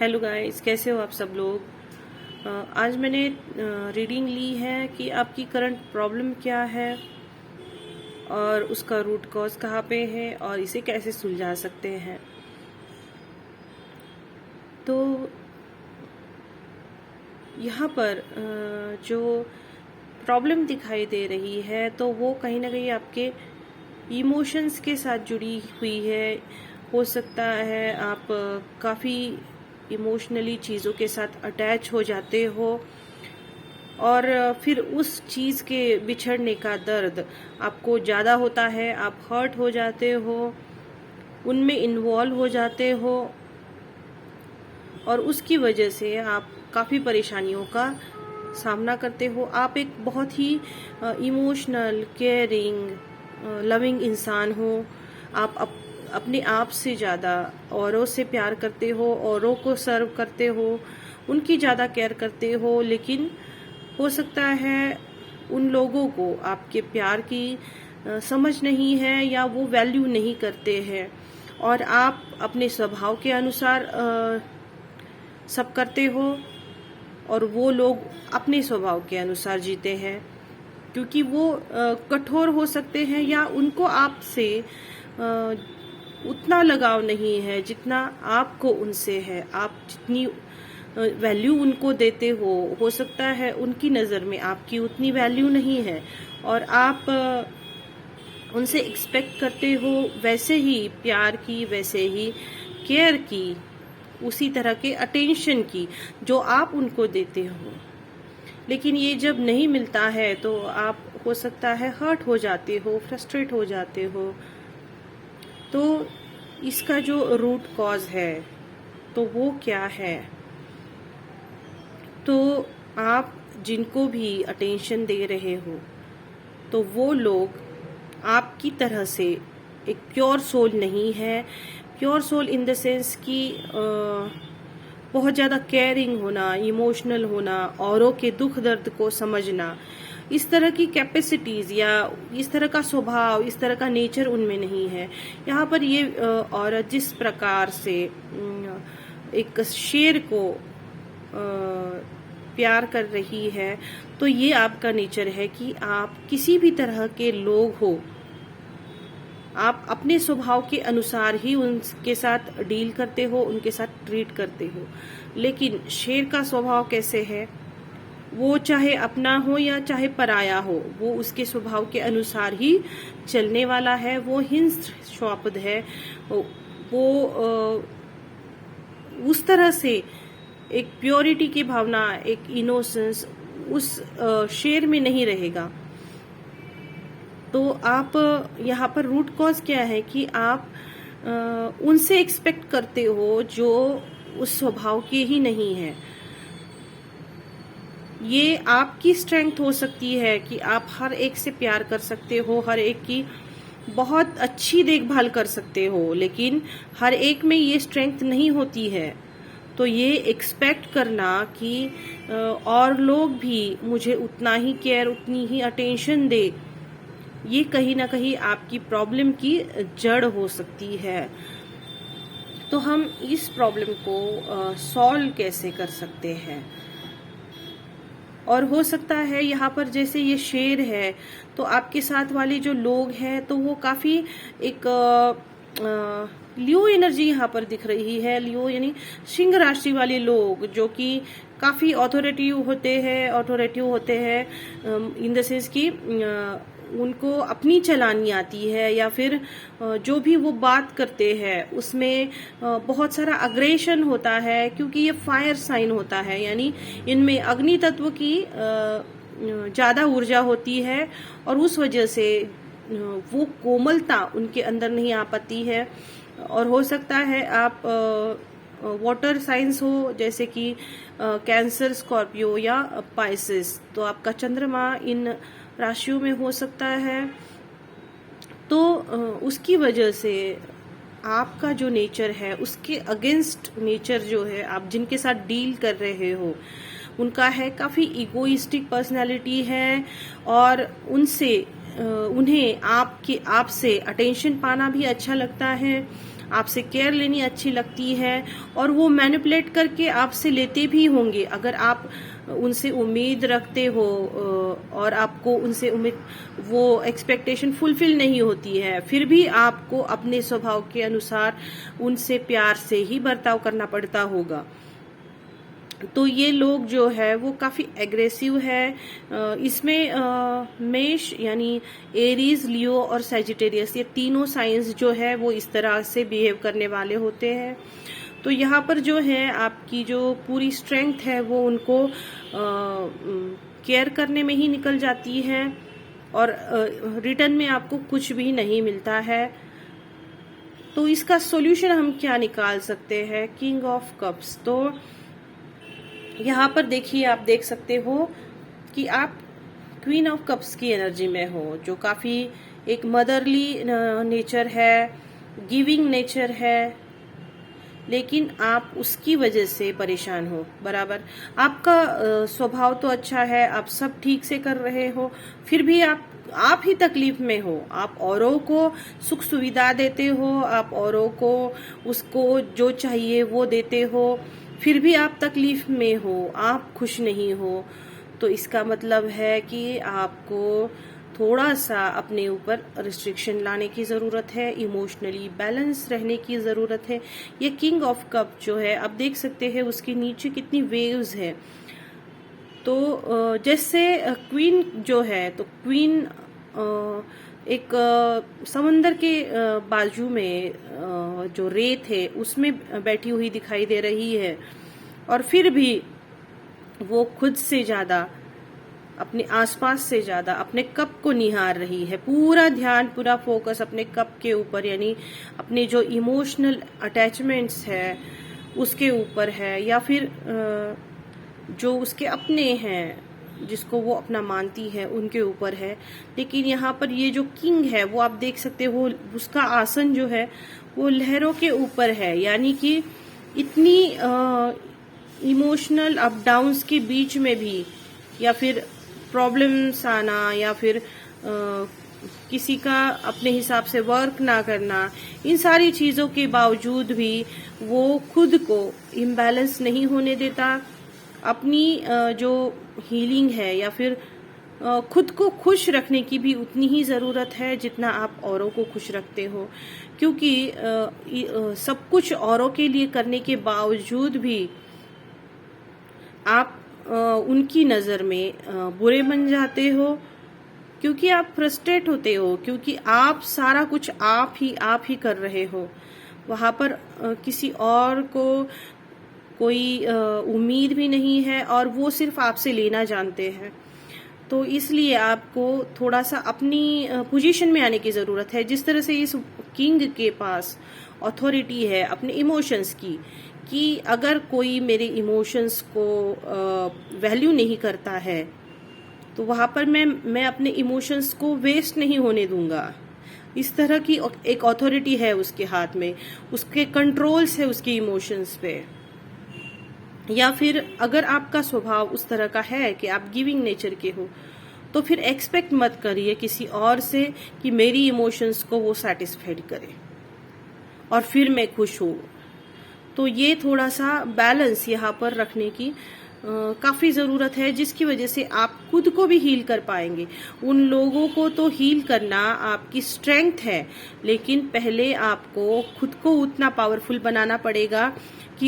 Hello guys, कैसे हो आप सब लोग। आज मैंने रीडिंग ली है कि आपकी करंट प्रॉब्लम क्या है और उसका रूट कॉज कहाँ पे है और इसे कैसे सुलझा सकते हैं। तो यहाँ पर जो प्रॉब्लम दिखाई दे रही है तो वो कहीं ना कहीं आपके इमोशंस के साथ जुड़ी हुई है। हो सकता है आप काफ़ी इमोशनली चीज़ों के साथ अटैच हो जाते हो और फिर उस चीज़ के बिछड़ने का दर्द आपको ज़्यादा होता है, आप हर्ट हो जाते हो, उनमें इन्वॉल्व हो जाते हो और उसकी वजह से आप काफ़ी परेशानियों का सामना करते हो। आप एक बहुत ही इमोशनल, केयरिंग, लविंग इंसान हो। आप अपने आप से ज़्यादा औरों से प्यार करते हो, औरों को सर्व करते हो, उनकी ज़्यादा केयर करते हो, लेकिन हो सकता है उन लोगों को आपके प्यार की समझ नहीं है या वो वैल्यू नहीं करते हैं और आप अपने स्वभाव के अनुसार सब करते हो और वो लोग अपने स्वभाव के अनुसार जीते हैं, क्योंकि वो कठोर हो सकते हैं या उनको आपसे उतना लगाव नहीं है जितना आपको उनसे है। आप जितनी वैल्यू उनको देते हो सकता है उनकी नज़र में आपकी उतनी वैल्यू नहीं है और आप उनसे एक्सपेक्ट करते हो वैसे ही प्यार की, वैसे ही केयर की, उसी तरह के अटेंशन की जो आप उनको देते हो। लेकिन ये जब नहीं मिलता है तो आप हो सकता है हर्ट हो जाते हो, फ्रस्ट्रेट हो जाते हो। तो इसका जो रूट कॉज है तो वो क्या है? तो आप जिनको भी अटेंशन दे रहे हो तो वो लोग आपकी तरह से एक प्योर सोल नहीं है। Pure soul in the sense कि बहुत ज़्यादा केयरिंग होना, इमोशनल होना, औरों के दुख दर्द को समझना, इस तरह की कैपेसिटीज या इस तरह का स्वभाव, इस तरह का नेचर उनमें नहीं है। यहाँ पर ये औरत जिस प्रकार से एक शेर को प्यार कर रही है, तो ये आपका नेचर है कि आप किसी भी तरह के लोग हो, आप अपने स्वभाव के अनुसार ही उनके साथ डील करते हो, उनके साथ ट्रीट करते हो। लेकिन शेर का स्वभाव कैसे है? वो चाहे अपना हो या चाहे पराया हो, वो उसके स्वभाव के अनुसार ही चलने वाला है। वो हिंस्र स्वभाव है। वो उस तरह से एक प्योरिटी की भावना, एक इनोसेंस उस शेर में नहीं रहेगा। तो आप यहाँ पर रूट कॉज क्या है कि आप उनसे एक्सपेक्ट करते हो जो उस स्वभाव के ही नहीं है। ये आपकी स्ट्रेंथ हो सकती है कि आप हर एक से प्यार कर सकते हो, हर एक की बहुत अच्छी देखभाल कर सकते हो, लेकिन हर एक में ये स्ट्रेंथ नहीं होती है। तो ये एक्सपेक्ट करना कि और लोग भी मुझे उतना ही केयर, उतनी ही अटेंशन दे, ये कहीं ना कहीं आपकी प्रॉब्लम की जड़ हो सकती है। तो हम इस प्रॉब्लम को सॉल्व कैसे कर सकते हैं? और हो सकता है यहाँ पर जैसे ये शेर है तो आपके साथ वाले जो लोग हैं तो वो काफी एक लियो एनर्जी यहाँ पर दिख रही है। लियो यानी सिंह राशि वाले लोग जो कि काफी ऑथोरेटिव होते हैं इन द सेंस कि उनको अपनी चलानी आती है या फिर जो भी वो बात करते हैं उसमें बहुत सारा अग्रेशन होता है, क्योंकि ये फायर साइन होता है, यानी इनमें अग्नि तत्व की ज्यादा ऊर्जा होती है और उस वजह से वो कोमलता उनके अंदर नहीं आ पाती है। और हो सकता है आप वाटर साइंस हो, जैसे कि कैंसर, स्कॉर्पियो या पाइसेस, तो आपका चंद्रमा इन राशियों में हो सकता है। तो उसकी वजह से आपका जो नेचर है उसके अगेंस्ट नेचर जो है आप जिनके साथ डील कर रहे हो उनका है काफी इगोइस्टिक पर्सनालिटी है और उन्हें आपसे अटेंशन पाना भी अच्छा लगता है, आपसे केयर लेनी अच्छी लगती है, और वो मैनिपुलेट करके आपसे लेते भी होंगे। अगर आप उनसे उम्मीद रखते हो और आपको उनसे उम्मीद, वो एक्सपेक्टेशन फुलफिल नहीं होती है, फिर भी आपको अपने स्वभाव के अनुसार उनसे प्यार से ही बर्ताव करना पड़ता होगा। तो ये लोग जो है वो काफ़ी एग्रेसिव है। इसमें मेष यानी एरीज, लियो और सैजिटेरियस, ये तीनों साइंस जो है वो इस तरह से बिहेव करने वाले होते हैं। तो यहाँ पर जो है आपकी जो पूरी स्ट्रेंथ है वो उनको केयर करने में ही निकल जाती है, और रिटर्न में आपको कुछ भी नहीं मिलता है। तो इसका सॉल्यूशन हम क्या निकाल सकते हैं? King of cups. तो यहाँ पर देखिए, आप देख सकते हो कि आप क्वीन ऑफ कप्स की एनर्जी में हो, जो काफी एक मदरली नेचर है, गिविंग नेचर है, लेकिन आप उसकी वजह से परेशान हो। बराबर, आपका स्वभाव तो अच्छा है, आप सब ठीक से कर रहे हो, फिर भी आप ही तकलीफ में हो। आप औरों को सुख सुविधा देते हो, आप औरों को उसको जो चाहिए वो देते हो, फिर भी आप तकलीफ में हो, आप खुश नहीं हो। तो इसका मतलब है कि आपको थोड़ा सा अपने ऊपर रिस्ट्रिक्शन लाने की ज़रूरत है, इमोशनली बैलेंस रहने की ज़रूरत है। ये किंग ऑफ कप जो है, आप देख सकते हैं उसके नीचे कितनी वेव्स है। तो जैसे क्वीन जो है, तो क्वीन एक समंदर के बाजू में जो रेत है उसमें बैठी हुई दिखाई दे रही है, और फिर भी वो खुद से ज्यादा, अपने आसपास से ज्यादा अपने कप को निहार रही है। पूरा ध्यान, पूरा फोकस अपने कप के ऊपर, यानी अपने जो इमोशनल अटैचमेंट्स है उसके ऊपर है, या फिर जो उसके अपने हैं जिसको वो अपना मानती है उनके ऊपर है। लेकिन यहाँ पर ये जो किंग है वो आप देख सकते हो, उसका आसन जो है वो लहरों के ऊपर है, यानी कि इतनी इमोशनल अप डाउन्स के बीच में भी, या फिर प्रॉब्लम्स आना, या फिर किसी का अपने हिसाब से वर्क ना करना, इन सारी चीजों के बावजूद भी वो खुद को इम्बैलेंस नहीं होने देता। अपनी जो हीलिंग है, या फिर खुद को खुश रखने की भी उतनी ही जरूरत है जितना आप औरों को खुश रखते हो, क्योंकि सब कुछ औरों के लिए करने के बावजूद भी आप उनकी नजर में बुरे बन जाते हो, क्योंकि आप फ्रस्ट्रेट होते हो, क्योंकि आप सारा कुछ आप ही कर रहे हो। वहां पर किसी और को कोई उम्मीद भी नहीं है, और वो सिर्फ आपसे लेना जानते हैं। तो इसलिए आपको थोड़ा सा अपनी पोजीशन में आने की जरूरत है। जिस तरह से इस किंग के पास अथॉरिटी है अपने इमोशंस की, कि अगर कोई मेरे इमोशंस को वैल्यू नहीं करता है, तो वहां पर मैं अपने इमोशंस को वेस्ट नहीं होने दूंगा। इस तरह की एक अथॉरिटी है उसके हाथ में, उसके कंट्रोल्स है उसके इमोशंस पे। या फिर अगर आपका स्वभाव उस तरह का है कि आप गिविंग नेचर के हो, तो फिर एक्सपेक्ट मत करिए किसी और से कि मेरी इमोशंस को वो सैटिस्फाइड करे और फिर मैं खुश हूँ। तो ये थोड़ा सा बैलेंस यहाँ पर रखने की काफी जरूरत है, जिसकी वजह से आप खुद को भी हील कर पाएंगे। उन लोगों को तो हील करना आपकी स्ट्रेंथ है, लेकिन पहले आपको खुद को उतना पावरफुल बनाना पड़ेगा